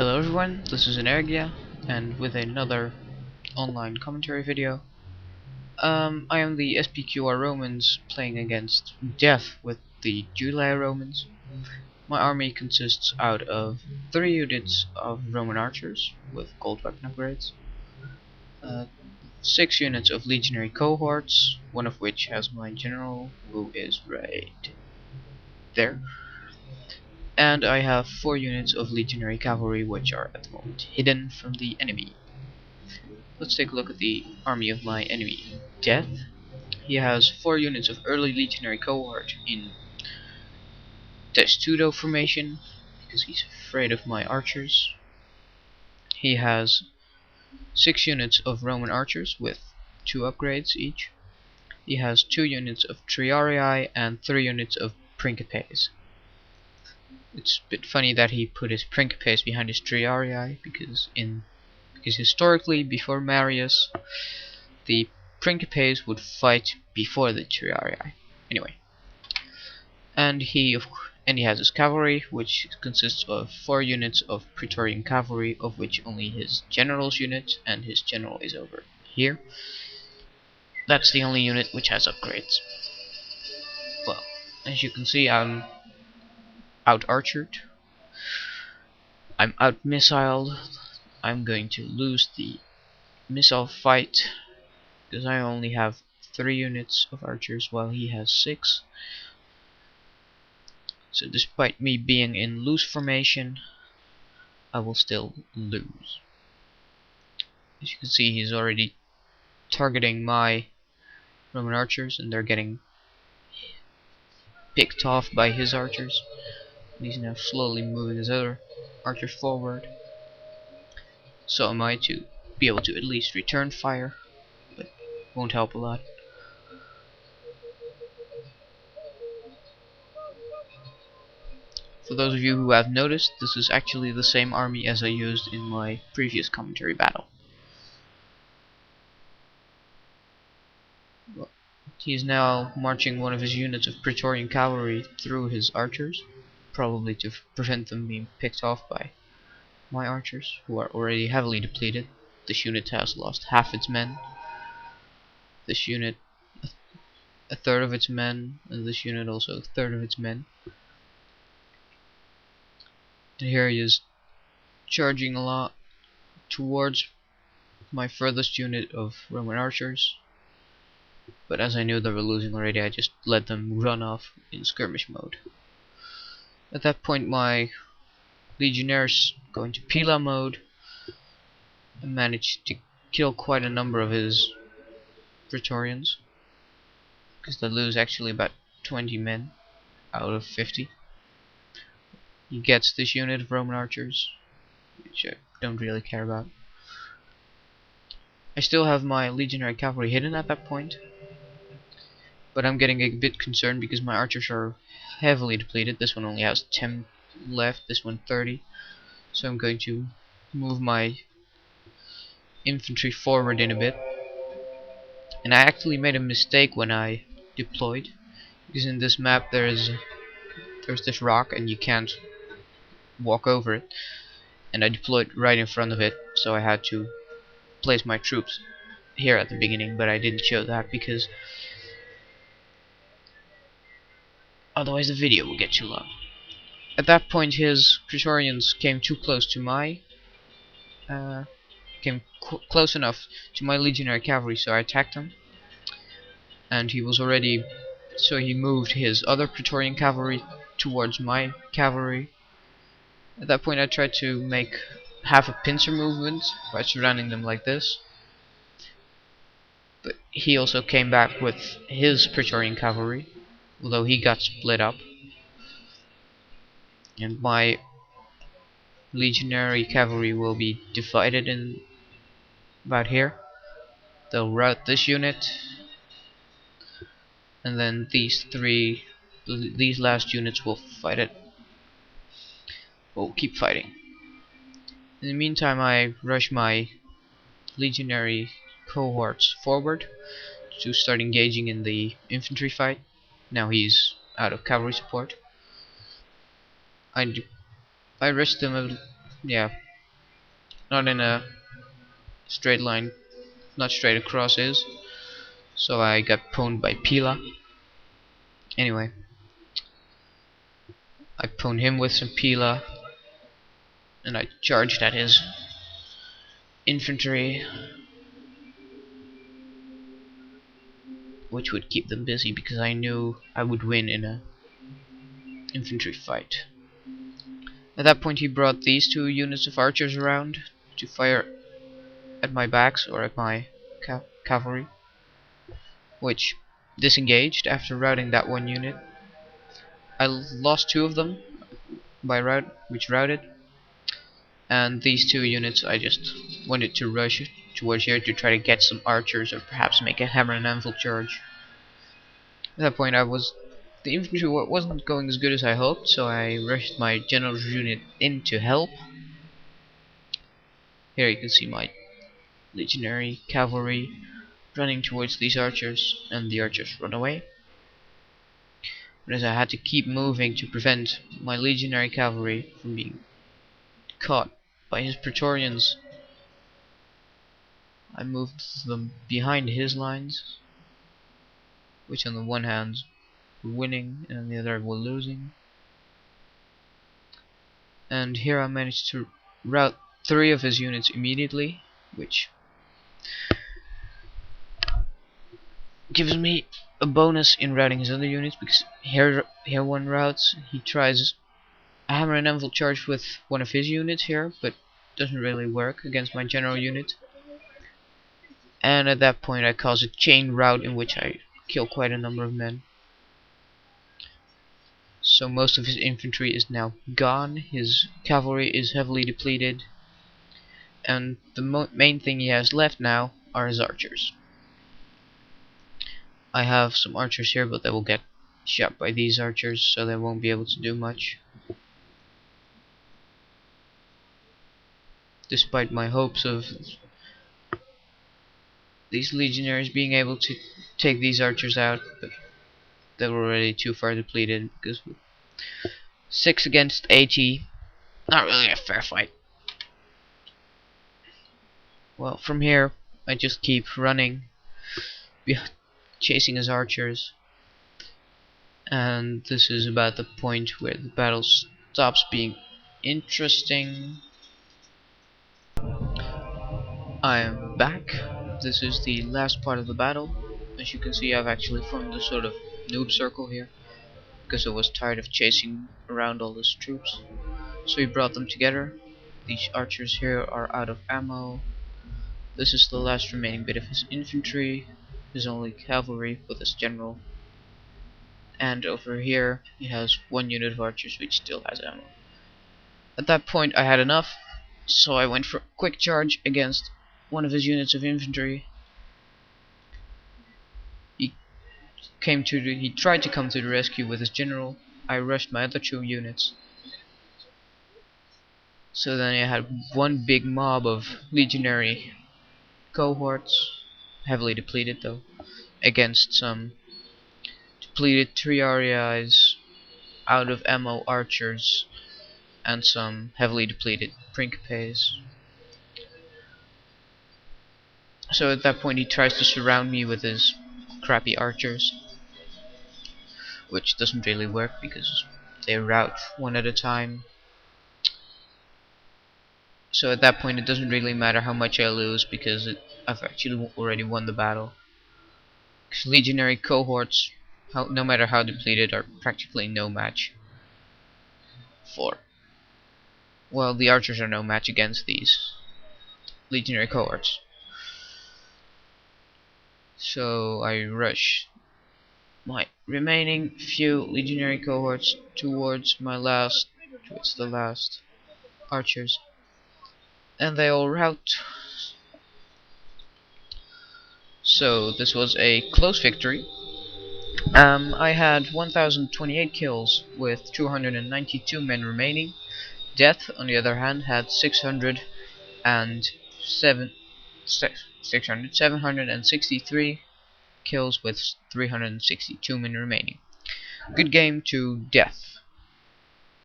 Hello everyone, this is Energya, and with another online commentary video. I am the SPQR Romans playing against Death with the Julii Romans. My army consists out of 3 units of Roman archers with gold weapon upgrades, 6 units of legionary cohorts, one of which has my general, who is right there, and I have 4 units of legionary cavalry which are at the moment hidden from the enemy. Let's take a look at the army of my enemy, Death. He has 4 units of early legionary cohort in testudo formation, because he's afraid of my archers. He has 6 units of Roman archers with 2 upgrades each. He has 2 units of triarii and 3 units of principes. It's a bit funny that he put his principes behind his triarii, because historically, before Marius, the principes would fight before the triarii. Anyway, and he has his cavalry, which consists of 4 units of Praetorian cavalry, of which only his general's unit, and his general is over here. That's the only unit which has upgrades. Well, as you can see, I'm out-archered, I'm out-missiled. I'm going to lose the missile fight, because I only have 3 units of archers while he has 6. So despite me being in loose formation, I will still lose. As you can see, he's already targeting my Roman archers, and they're getting picked off by his archers. And he's now slowly moving his other archers forward. So am I to be able to at least return fire, but won't help a lot. For those of you who have noticed, this is actually the same army as I used in my previous commentary battle. He's now marching one of his units of Praetorian cavalry through his archers, probably to prevent them being picked off by my archers, who are already heavily depleted. This unit has lost half its men, this unit a third of its men, and this unit also a third of its men. And here he is charging a lot towards my furthest unit of Roman archers. But as I knew they were losing already, I just let them run off in skirmish mode. At that point, my legionnaires go into Pila mode and managed to kill quite a number of his Praetorians, because they lose actually about 20 men out of 50. He gets this unit of Roman archers, which I don't really care about. I still have my legionary cavalry hidden at that point, but I'm getting a bit concerned because my archers are heavily depleted. This one only has 10 left, this one 30. So I'm going to move my infantry forward in a bit. And I actually made a mistake when I deployed, because in this map there's this rock and you can't walk over it. And I deployed right in front of it, so I had to place my troops here at the beginning, but I didn't show that because otherwise the video will get too long. At that point, his Praetorians came too close to my close enough to my legionary cavalry, so I attacked him. And he was already, so he moved his other Praetorian cavalry towards my cavalry. At that point, I tried to make half a pincer movement by surrounding them like this. But he also came back with his Praetorian cavalry, although he got split up. And my legionary cavalry will be divided in about here. They'll rout this unit, and then these last units will fight it. We'll keep fighting. In the meantime, I rush my legionary cohorts forward to start engaging in the infantry fight. Now he's out of cavalry support. I rushed them, yeah, not in a straight line, not straight across is. So I got pwned by Pila. Anyway, I pwned him with some Pila, and I charged at his infantry, which would keep them busy because I knew I would win in a infantry fight. At that point he brought these two units of archers around to fire at my backs or at my cavalry, which disengaged after routing that one unit. I lost two of them which routed, and these two units I just wanted to rush towards here to try to get some archers or perhaps make a hammer and anvil charge. At that point the infantry wasn't going as good as I hoped, so I rushed my general's unit in to help. Here you can see my legionary cavalry running towards these archers, and the archers run away. But as I had to keep moving to prevent my legionary cavalry from being caught by his praetorians, I moved them behind his lines, which on the one hand were winning and on the other were losing. And here I managed to rout 3 of his units immediately, which gives me a bonus in routing his other units, because here one routes, he tries a hammer and anvil charge with one of his units here, but doesn't really work against my general unit. And at that point I cause a chain rout in which I kill quite a number of men. So most of his infantry is now gone, his cavalry is heavily depleted, and the main thing he has left now are his archers. I have some archers here, but they will get shot by these archers, so they won't be able to do much. Despite my hopes of these legionaries being able to take these archers out, but they were already too far depleted, because 6 against 80, not really a fair fight. Well, from here I just keep running, chasing his archers, and this is about the point where the battle stops being interesting. I am back. This is the last part of the battle. As you can see, I've actually formed a sort of noob circle here, because I was tired of chasing around all those troops. So we brought them together. These archers here are out of ammo. This is the last remaining bit of his infantry, his only cavalry with his general. And over here he has 1 unit of archers which still has ammo. At that point I had enough, so I went for a quick charge against one of his units of infantry. He tried to come to the rescue with his general. I rushed my other 2 units. So then I had one big mob of legionary cohorts, heavily depleted though, against some depleted triarii, out of ammo archers, and some heavily depleted principes. So at that point he tries to surround me with his crappy archers, which doesn't really work because they rout one at a time. So at that point it doesn't really matter how much I lose, because I've actually already won the battle. Because legionary cohorts, no matter how depleted, are practically no match for. Well, the archers are no match against these legionary cohorts. So I rush my remaining few legionary cohorts towards the last archers, and they all rout. So this was a close victory. I had 1028 kills with 292 men remaining. Death, on the other hand, had 763 kills with 362 men remaining. Good game to Death.